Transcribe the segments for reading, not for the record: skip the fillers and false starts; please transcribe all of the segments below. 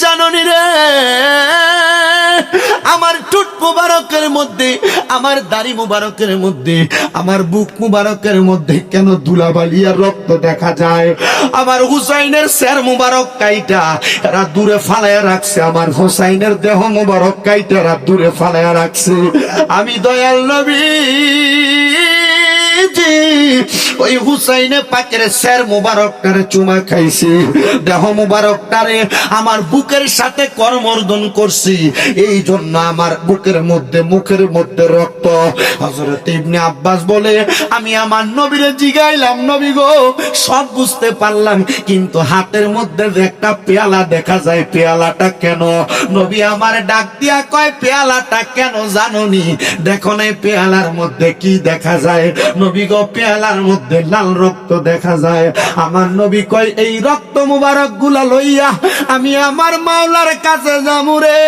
জাননি রে, আমার ঠোঁট মুবারকের মধ্যে, আমার দাড়ি মুবারকের মধ্যে, আমার বুক মুবারকের মধ্যে কেন ধুলাবালি আর রক্ত দেখা যায়? আমার হুসাইনের স্যার মুবারক কাইটা এরা দূরে ফালাইয়া রাখছে, আমার হুসাইনের দেহ মুবারক কাইটা এরা দূরে ফালাইয়া রাখছে। আমি দয়াল নবী ওই হুসাইনে পাকের স্যার মুবারকটারে চুমা খাইছি, দেহ মুবারকটারে আমার বুকের সাথে করমর্দন করছি, এই জন্য আমার বুকের মধ্যে, মুখের মধ্যে রক্ত। হযরত ইবনে আব্বাস বলে, আমি আমার নবীরে জিগাইলাম, নবী গো সব বুঝতে পারলাম, কিন্তু হাতের মধ্যে একটা পেয়ালা দেখা যায়, পেয়ালাটা কেন? নবী আমার ডাক দিয়া কয়, পেয়ালাটা কেন জানোনি? দেখো না পেয়ালার মধ্যে কি দেখা যায়? নবী গো পেয়ালার মধ্যে লাল রক্ত দেখা যায়। আমার নবী কয়, এই রক্ত মুবারক গুলা লইয়া আমি আমার মাওলার কাছে যামু রে,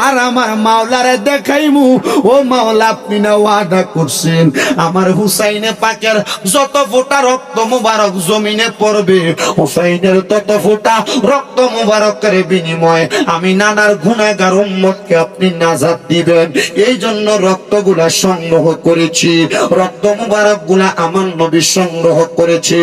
আর আমার মাওলারে দেখাইমু। ও মাওলা, আপনি না ওয়াদা করছেন আমার হুসাইনে পাকের যত ফোঁটা রক্ত মুবারক জমিনে পড়বে, হুসাইনের তত ফোঁটা রক্ত মুবারকের বিনিময়ে আমি নানার গুনাহগার উম্মতকে আপনি নাজাত দিবেন। এই জন্য রক্তগুলা সংগ্রহ করেছি, রক্ত মুবারক গুলা আমার নবী সংগ্রহ করেছে।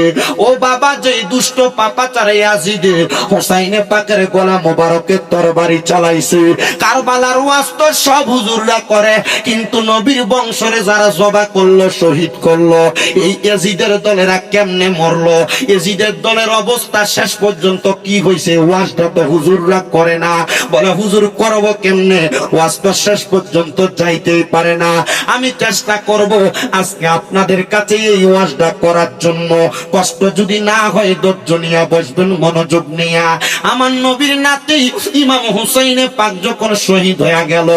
ও বাবা, যে দুষ্ট পাপাচার ইয়াজিদে হুসাইনে পাকের গলা মুবারকের তরবারি চালাইছে, কারবালার ওয়াজ তো সব হুজুররা করে, কিন্তু নবীর বংশরে যারা জবা করলো, শহীদ করলো, এই ইয়াজিদের দলেরা কেমনে মরলো? ইয়াজিদের দলের অবস্থা শেষ পর্যন্ত কি হয়েছে? ওয়াজটা তো হুজুররা করে না। বলে হুজুর করব কেমনে? ওয়াজ তো শেষ পর্যন্ত যাইতেই পারে না। আমি চেষ্টা করব আজকে আপনাদের কাছে এই ওয়াজটা করার জন্য। কষ্ট যদি না হয় ধৈর্য নিয়ে বসবেন, মনোযোগ নিয়ে। আমার নবীর নাতি ইমাম হুসাইনে পাক যখন শহীদ হয়ে গেল,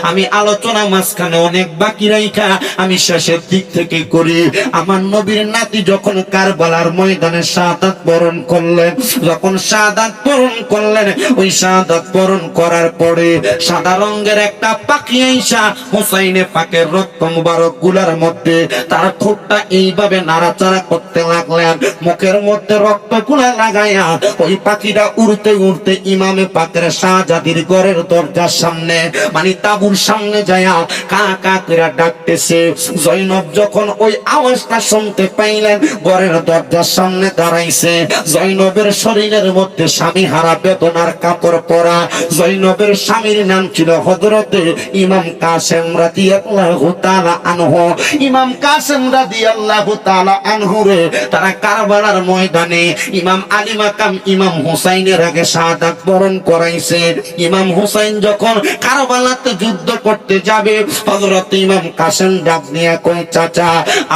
আমি আলোচনা মাঝখানে অনেক বাকি রাইখা আমি শেষের দিক থেকে করি। আমার নবীর নাতি যখন কারবালার ময়দানে শাহাদাত বরণ করলেন, যখন শাহাদাত বরণ করলেন, ওই শাহাদাত বরণ করার পরে সাদা রঙের একটা পাখি আইসা হুসাইনে পাকের রক্ত মুবারক গুলার মধ্যে তার ঠোঁটটা এইভাবে নাড়াচাড়া করতে লাগলেন, মুখের মধ্যে রক্ত গুলা লাগাইয়া ওই পাখিটা উড়তে উড়তে ইমামে পাকের শাহজাদির ঘরের দরজার সামনে, মানে তাবুর সামনে যায়া কা কা করে ডাকতেছে। জয়নব যখন ওই আওয়াজটা শুনতে পাইলেন, ঘরের দরজার সামনে দাঁড়াইছে। জয়নবের শরীরের মধ্যে স্বামী হারা বেদনার কাপড় পরা। জয়নবের স্বামীর নাম ছিল হযরতে ইমাম কাসেম রাদিয়াল্লাহু তাআলা আনহু। ইমাম কাসেম রাদিয়াল্লাহু তাআলা আনহু রে তারা কারবালার ময়দানে ইমাম আলী মাকাম ইমাম হুসাইনের আগে শাহাদাত বরণ করাইছে। ইমাম হুসাইন যখন কারবালাতে যুদ্ধ করতে যাবে, হযরত ইমাম কাসেম ডাক নিয়ে কয়, চাচা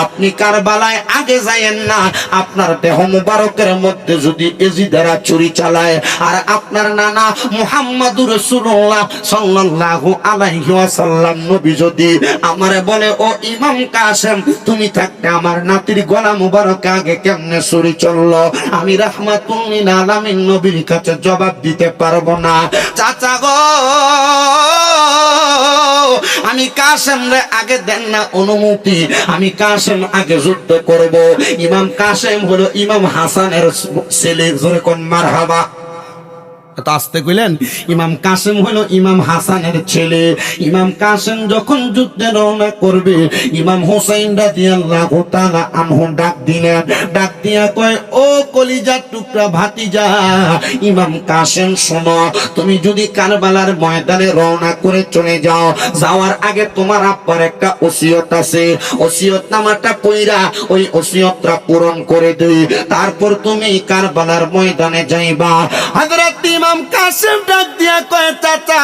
আপনি কারবালায় আগে যায়েন না, আপনার দেহ মুবারকের মধ্যে যদি এজিদেরা চুরি চালায়, আর আপনার নানা মুহাম্মাদুর রাসূলুল্লাহ সাল্লাল্লাহু আলাইহি ওয়াসাল্লাম নবী যদি আমারে বলে, ও ইমাম কাসেম তুমি থাকতে আমার নাতির গলা মুবারক আগে কেমনে চুরি চললো, আমি রাহমাতুল লিল আলামিন নবীর কাছে জবাব দিতে পারবো না। চাচা গো, আমি কাসেম রে আগে দেন না অনুমতি, আমি কাসেম আগে যুদ্ধ করব। ইমাম কাসেম হলো ইমাম হাসানের ছেলে, জোরে কোন মারহাবা। আসতে কইলেন, ইমাম কাসেম হলো ইমাম হাসানের ছেলে। ইমাম কাসেম যখন যুদ্ধে রওনা করবে, ইমাম হুসাইন রাদিয়াল্লাহু তাআলা আনহু ডাক দিলেন, ডাক দিয়া কয়, ও কলিজার টুকরা ভাতিজা ইমাম কাসেম, শোনো, তুমি যদি কারবালার ময়দানে রওনা করে চলে যাও, যাওয়ার আগে তোমার আব্বার একটা ওসিয়ত আছে, ওসিয়ত নামাটা পইরা ওই ওসিয়তটা পূরণ করে দেই, তারপর তুমি কারবালার ময়দানে যাইবা। হযরত ইমাম কাসেম ডাক দিয়া কয়, চাচা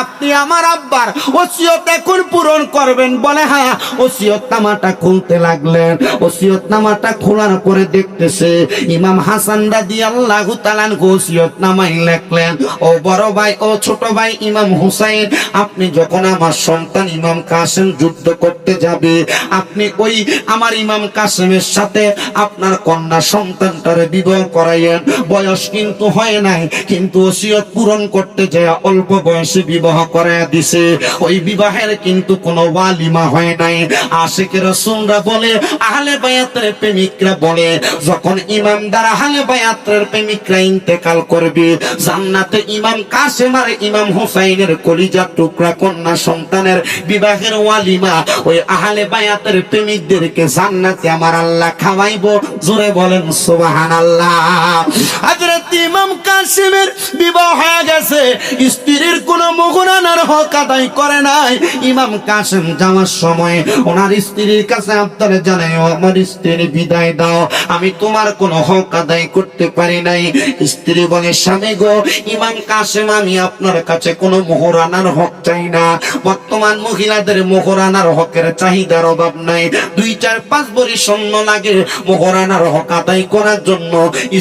আপনি আমার আব্বার ওসিয়ত এখন পূরণ করবেন? বলে হ্যাঁ। ওসিয়ত নামাটা খুলতে লাগলেন। ওসিয়ত নামাটা খোলার পরে দেখতেছে ইমাম হাসান রাদিয়াল্লাহু তাআলা ওসিয়ত নামায় লিখলেন, ও বড় ভাই, ও ছোট ভাই ইমাম হুসাইন, আপনি যখন আমার সন্তান ইমাম কাসেম যুদ্ধ করতে যাবে, আপনি ওই আমার ইমাম কাসেমের সাথে আপনার কন্যা সন্তানটারে বিবাহ করাইয়েন। বয়স কিন্তু হয় নাই, কিন্তু কিন্তু ওসিয়ত পূরণ করতে যায় অল্প বয়সে বিবাহ করায়া দিছে। ওই বিবাহের কিন্তু কোনো ওয়ালিমা হয় নাই। আশিক রাসূলরা বলে, আহলে বায়াতের প্রেমিকরা বলে, যখন ইমামদার আহলে বায়াতের প্রেমিকরা ইন্তেকাল করবে, জান্নাতে ইমাম কাসেম আর ইমাম হুসাইনের কলিজার টুকরা কন্যা সন্তানের বিবাহের ওয়ালিমা ওই আহলে বায়াতের প্রেমিকদেরকে জান্নাতে আমার আল্লাহ খাওয়াইবো। জোরে বলেন সুবহানাল্লাহ। হযরত ইমাম কাসেমের বিবাহ হয়ে গেছে, স্ত্রীর কোনো মোহরানার হক আদায় করে নাই। ইমাম কাসেম যাওয়ার সময় ওনার স্ত্রীর কাছে আবদার জানায়, আমার স্ত্রী বিদায় দাও, আমি তোমার কোনো হক আদায় করতে পারি নাই। স্ত্রী বলে, স্বামী গো, ইমাম কাসেম আমি আপনার কাছে কোনো মোহরানার হক চাই না। বর্তমান মহিলাদের মোহরানার হকের চাহিদার অভাব নাই। 2, 4, 5 ভরি স্বর্ণ লাগে মোহরানার হক আদায় করার জন্য,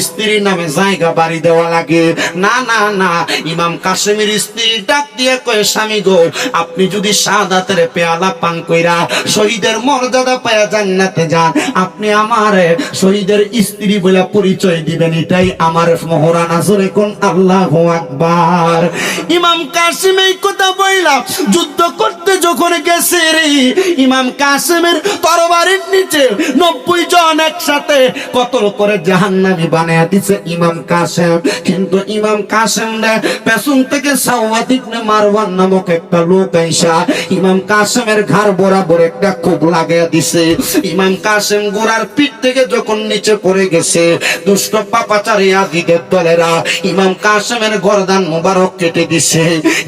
স্ত্রীর নামে জায়গা বাড়ি দেওয়া লাগে। না না না, ইমাম কাসেমের স্ত্রী ডাক দিয়ে কয়, স্বামী গো, আপনি যদি শাহাদাতের পেয়ালা পান কইরা শহীদের মর্যাদা পায়া জান্নাতে যান, আপনি আমার শহীদের স্ত্রী বলে পরিচয় দিবেন, এটাই আমার মোহরানা। জোরে কোন আল্লাহু আকবার। ইমাম কাসেম এই কথা বইলা যুদ্ধ করতে যখন গেছে রে, ইমাম কাসেমের তরবারির নিচে 90 জন একসাথে কতল করে জাহান্নামী বানায়া দিছে ইমাম কাসেম। কিন্তু ইমাম কাসেম পেছন থেকে সাওয়াদ ইবনে মারওয়ান নামক একটা লোক আইসা ইমাম কাসেমের ঘাড় বরাবর একটা খুব লাগাইয়া দিছে। ইমাম কাসেম গোড়ার পিঠ থেকে যখন নিচে পড়ে গেছে, দুষ্ট পাপাচারী আজিদের দলেরা ইমাম কাসেমের গর্দান মুবারক কেটে দিছে।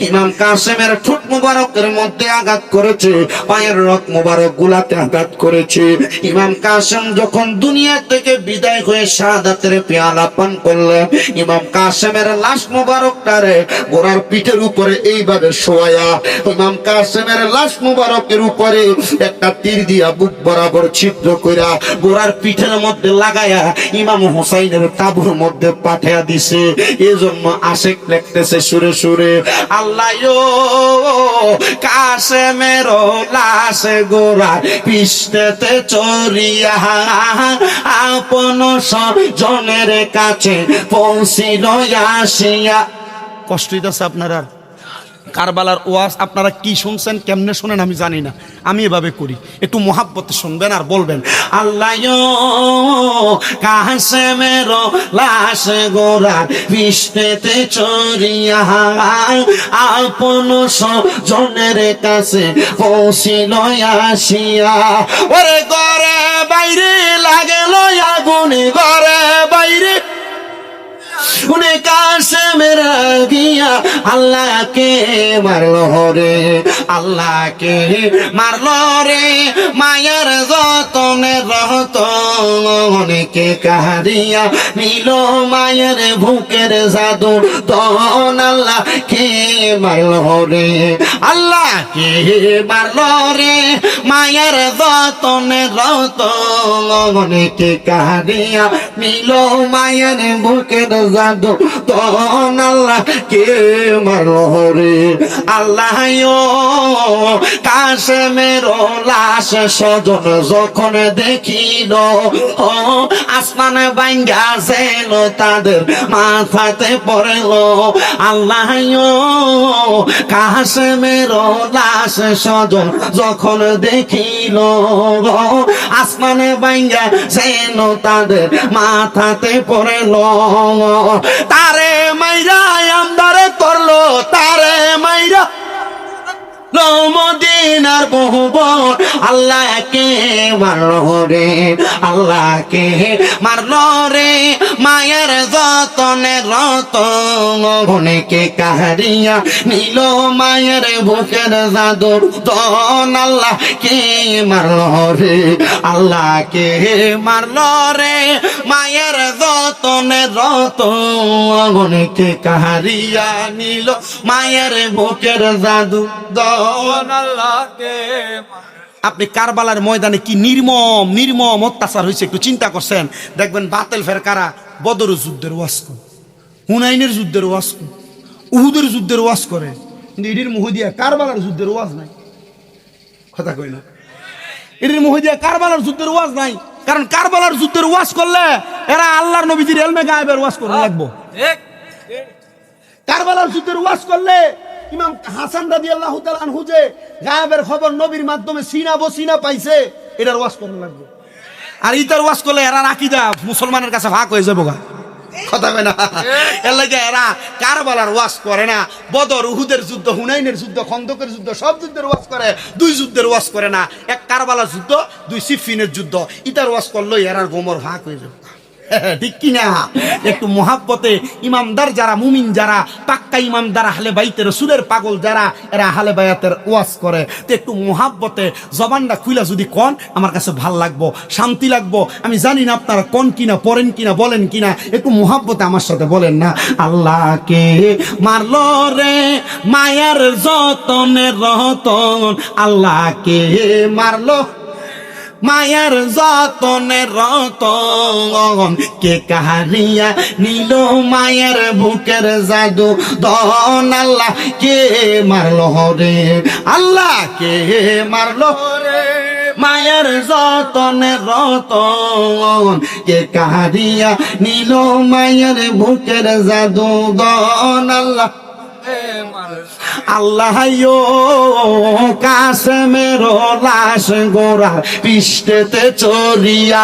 ইমাম কাসেমের ঠোঁট মুবারকের মধ্যে আঘাত করেছে, পায়ের রক মুবারক গুলাতে আঘাত করেছে। ইমাম কাসেম যখন দুনিয়া থেকে বিদায় হয়ে শাহাদাতের পেয়ালা পান করলেন, ইমাম কাসেমের লাশ মুবারকটারে গোড়ার পিঠের উপরে এইভাবে শোয়া, ইমাম কাসেমের লাশ মুবারকের উপরে একটা তীর দিয়া বুক বরাবর ছিদ্র কইরা গোড়ার পিঠের মধ্যে লাগায়া ইমাম হুসাইনের তাবুর মধ্যে পাঠিয়ে দিছে। এজন্য আশিক লিখতেছে সুরে সুরে, আল্লাহ কাসেমের লাশ গোড়ার পিঠেতে চড়িয়া আপন জনের কাছে পৌঁছিল আসিয়া। কষ্ট হইতেছে আপনারা? কারবালার ওয়াজ আপনারা কি শুনছেন, কেমনে শুনেন আমি জানি না, আমি এভাবে করি। একটু মহাব্বতে শুনবেন আর বলবেন, আল্লাহ কাসেমের লাশ গোড়ার পিঠেতে চড়িয়া আপন জনের কাছে পৌঁছিল আসিয়া। ওরে ঘরে বাইরে লাগলো আগুন, ঘরে বাইরে উনি কাসেমের গিয়া আল্লাহকে মারলো রে, আল্লাহকে মারলো রে, মায়ের যতনে রতন অনেকে কাহারিয়া নিল মায়ের বুকের জাদু তন, আল্লাহকে মারলো রে, আল্লাহকে মারলো রে, মায়ের যতনে রতন অনেকে কাহারিয়া নিল মায়ের বুকের জাদু তন, আল্লাহকে মারলো রে। আল্লাহ কাসেমের লাশ স্বজন যখন দেখিল, আসমান ভাঙ্গা যেন তাদের মাথাতে পড়ল। আল্লাহ কাসেমের লাশ স্বজন যখন দেখিল, আসমান ভাঙ্গা যেন তাদের মাথাতে পড়ল। তারে মাইরা আমদারে করলো, তারে মাইরা মদিনার বহুবন, আল্লাহকে মারলো রে, আল্লাহকে মারলো রে, মায়ের যতনে রতন অনেকে কাহারিয়া নিল মায়ের বুকের জাদু তন, আল্লাহকে মারলো রে, আল্লাহকে মারলো রে, মায়ের যতনে রতন অনেকে কাহারিয়া নিল মায়ের বুকের জাদু তন, আল্লাহকে। আপনি কারবালার ময়দানে কি নির্মম নির্মম অত্যাচার হয়েছে একটু চিন্তা করছেন? দেখবেন বাতিল ফেরকারা বদর যুদ্ধের ওয়াজ করে, হুনাইনের যুদ্ধের ওয়াজ করে, উহুদের যুদ্ধের ওয়াজ করে, কিন্তু এটির মুহ দিয়া কারবালার যুদ্ধের ওয়াজ নাই। কথা কই না? এটির মুহ দিয়া কারবালার যুদ্ধের ওয়াজ নাই, কারণ কারবালার যুদ্ধের ওয়াজ করলে এরা আল্লাহর নবীজির ইলমে গায়েবের ওয়াজ করে লাগবো। কারবালার যুদ্ধের ওয়াজ করলে ইমাম হাসান রাদিয়াল্লাহু তাআলা আনহু যে গায়েবের খবর নবীর মাধ্যমে সিনা পাইছে, এটার ওয়াজ করা লাগবে। আর ইতার ওয়াজ করলে এরা আকীদা মুসলমানের কাছে ভাগ হয়ে যাবো গা, কথা কয় না। এর লাগে এরা কারবালার ওয়াজ করে না, বদর, উহুদের যুদ্ধ, হুনাইনের যুদ্ধ, খন্দকের যুদ্ধ, সব যুদ্ধের ওয়াজ করে, দুই যুদ্ধের ওয়াজ করে না। এক কারবালার যুদ্ধ, দুই সিফিনের যুদ্ধ, ইতার ওয়াজ করলো এরার গোমর ভাগ হয়ে যাবে, ঠিক কিনা? একটু মোহাব্বতে ইমামদার যারা, মুমিন যারা, পাক্কা ইমামদার, আহলে বাইতে রাসূলের পাগল যারা, এরা আহলে বায়াতের ওয়াজ করে। তো একটু মোহাব্বতে জবানটা খুইলা যদি কোন, আমার কাছে ভাল লাগবো, শান্তি লাগবো। আমি জানি না আপনারা কোন কিনা, পড়েন কিনা, বলেন কিনা, একটু মোহাব্বতে আমার সাথে বলেন না। আল্লাহকে মারলো রে মায়ার যতনের রতন, আল্লাহকে মারলো মায়ার যতনের রতন, কে কাহারিয়া নিল মায়ের বুকের জাদু দন, আল্লাহ কে মারলো রে, আল্লাহ কে মারলো রে মায়ের যতনের রতন, কে কাহারিয়া নিল মায়ের বুকের জাদু দন, আল্লাহ আল্লাহ কাসেমের লাশ গোড়া পৃষ্ঠেতে চড়িয়া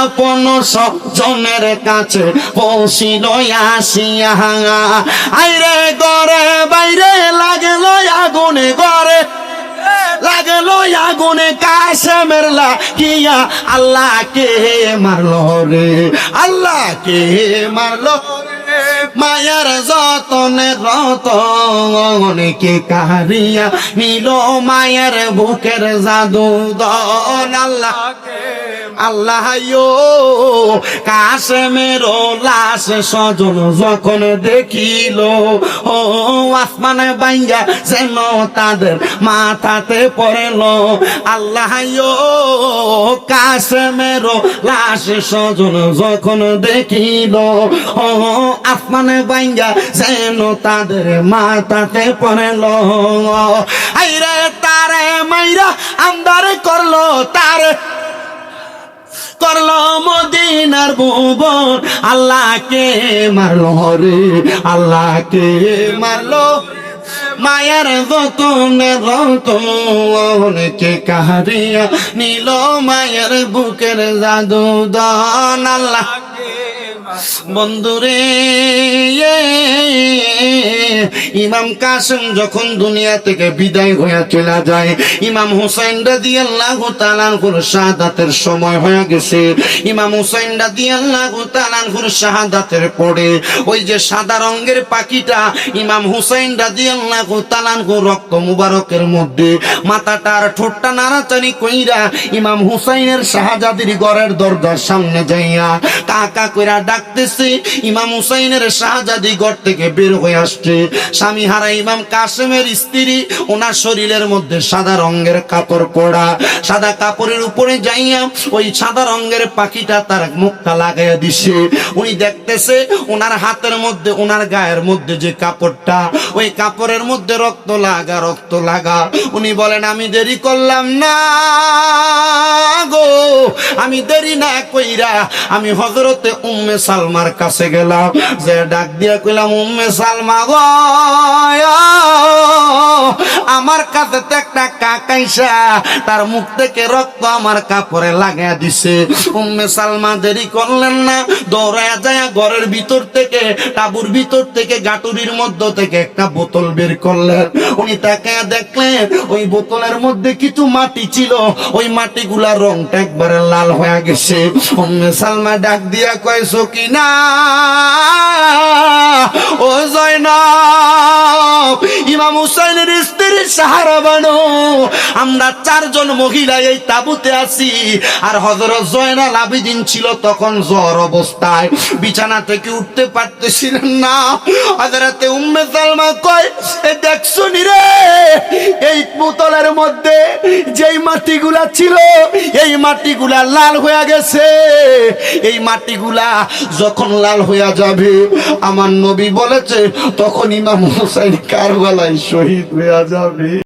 আপন সজনের কাছে পৌঁছিল আসিয়া, আইরে গরে বাইরে লাগলো আগুনে, গরে লাগলো আগুনে কাসেমের লাগিয়া, আল্লাহ কে মারলো রে, আল্লাহ কে মারলো মায়ার যতনের রতন, কে কাহারিয়া নিল মায়ের বুকের জাদু দন, আল্লাহ আল্লাহ কাসেমের লাশ স্বজন যখন দেখিল, ও আসমানে বাইঙ্গা যেন তাদের মাথাতে পড়ল, আল্লাহ কাসেমের লাশ স্বজন যখন দেখিল, ও আসমানে বাইঙ্গা যেন তাদের মাথাতে পড়ল, আইরে তারে মাইরা আন্দার করলো, তারে করলো মদিনার ভুবন, আল্লাহকে মারলো রে, আল্লাহকে মারলো মায়ার যতনের রতন, কে কাহারিয়া নিল মায়ের বুকের জাদু দান, আল্লাহ বন্ধুরে। ইমাম কাসেম যখন দুনিয়া থেকে বিদায় হয়ে চলে যায়, ইমাম হুসাইন রাদিয়াল্লাহু তাআলা আনহুর শাহাদাতের সময় হয়ে গেছে। ইমাম হুসাইন রাদিয়াল্লাহু তাআলা আনহুর শাহাদাতের পরে ওই যে সাদা রঙের পাখিটা ইমাম হুসাইন রাদিয়াল্লাহু তাআলা আনহু রক্ত মুবারকের মধ্যে মাথাটার ঠোঁটটা নাড়াচাড়ি কইরা ইমাম হুসাইনের শাহজাদির ঘরের দরজার সামনে যাইয়া কাকা কইরা ডাকতেছে। ইমাম হুসাইনের শাহজাদি ঘর থেকে বের হয়ে আসছে। স্বামী হারা ইমাম কাসেমের স্ত্রী, ওনার শরীরের মধ্যে সাদা রঙের কাপড় পরা, সাদা কাপড়ের উপরে যাইয়া ওই সাদা রঙের পাখিটা তার মুখটা লাগাইয়া দিছে। উনি দেখতেছে ওনার হাতের মধ্যে, ওনার গায়ের মধ্যে যে কাপড়টা, ওই কাপড়ের মধ্যে রক্ত লাগা, রক্ত লাগা। উনি বলেন আমি দেরি করলাম না গো, আমি দেরি না কইরা আমি হযরতে উম্মে সালমার কাছে গেলাম, যে ডাক দিয়া কইলাম উম্মে সালমা গো, আমার কাছে তো একটা কাকাইসা তার মুখ থেকে রক্ত আমার কাপড়ে লাগাইয়া দিছে। উম্মে সালমা দেরি করলেন না, দৌড়ায়া যায় ঘরের ভিতর থেকে, তাঁবুর ভিতর থেকে, গাটুরির মধ্য থেকে একটা বোতল বের করলেন। উনি তাকে দেখলেন ওই বোতলের মধ্যে কিছু মাটি ছিল, ওই মাটিগুলার রংটা একবারে লাল হয়ে গেছে। উম্মে সালমা ডাক দিয়া কয় সকিনা, ও জয়নব, ইমাম হুসাইনের স্ত্রী সাহারা বানো, আমরা চারজন মহিলা এই তাঁবুতে আছি। আর হযরত জয়নাল আবেদিন ছিল তখন জ্বর অবস্থায়, বিছানা থেকে উঠতে পারতেছিলেন না। হযরতে উম্মে সালমা কয় দেখছো নি রে, এই বোতলের মধ্যে যেই মাটিগুলা ছিল, এই মাটিগুলা লাল হয়ে গেছে। এই মাটিগুলা যখন লাল হয়ে যাবে, আমার নবী বলেছে তখন ইমাম হুসাইন কারবালায় শহীদ হয়ে যাবে।